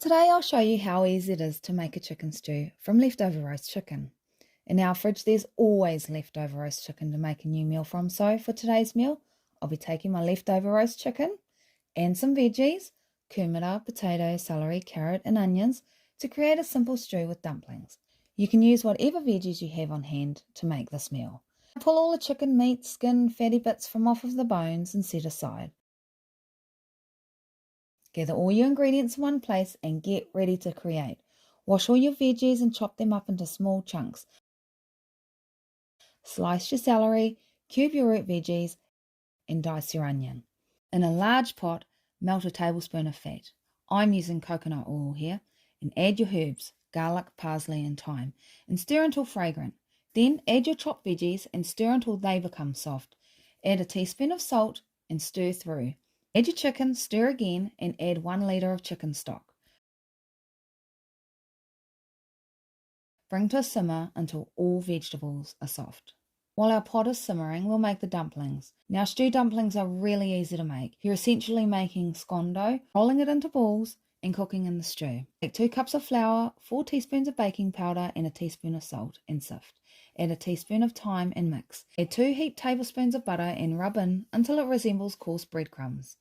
Today I'll show you how easy it is to make a chicken stew from leftover roast chicken. In our fridge there's always leftover roast chicken to make a new meal from, so for today's meal I'll be taking my leftover roast chicken and some veggies, kumara, potato, celery, carrot and onions to create a simple stew with dumplings. You can use whatever veggies you have on hand to make this meal. Pull all the chicken meat, skin, fatty bits from off of the bones and set aside. Gather all your ingredients in one place and get ready to create. Wash all your veggies and chop them up into small chunks. Slice your celery, cube your root veggies, and dice your onion. In a large pot, melt a tablespoon of fat. I'm using coconut oil here, and add your herbs, garlic, parsley, and thyme, and stir until fragrant. Then add your chopped veggies and stir until they become soft. Add a teaspoon of salt and stir through. Add your chicken, stir again, and add 1 litre of chicken stock. Bring to a simmer until all vegetables are soft. While our pot is simmering, we'll make the dumplings. Now, stew dumplings are really easy to make. You're essentially making scone dough, rolling it into balls, and cooking in the stew. Take 2 cups of flour, 4 teaspoons of baking powder, and a teaspoon of salt, and sift. Add a teaspoon of thyme and mix. Add 2 heaped tablespoons of butter and rub in until it resembles coarse breadcrumbs.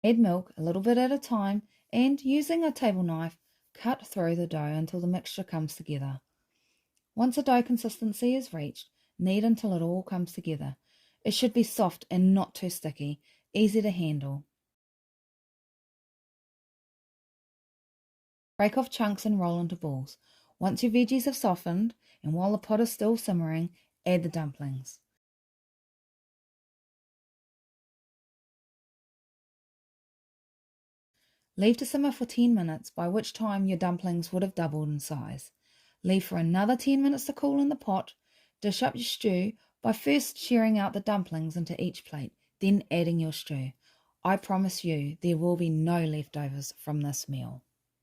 Add milk a little bit at a time and, using a table knife, cut through the dough until the mixture comes together. Once the dough consistency is reached, knead until it all comes together. It should be soft and not too sticky, easy to handle. Break off chunks and roll into balls. Once your veggies have softened, and while the pot is still simmering, add the dumplings. Leave to simmer for 10 minutes, by which time your dumplings would have doubled in size. Leave for another 10 minutes to cool in the pot. Dish up your stew by first sharing out the dumplings into each plate, then adding your stew. I promise you there will be no leftovers from this meal.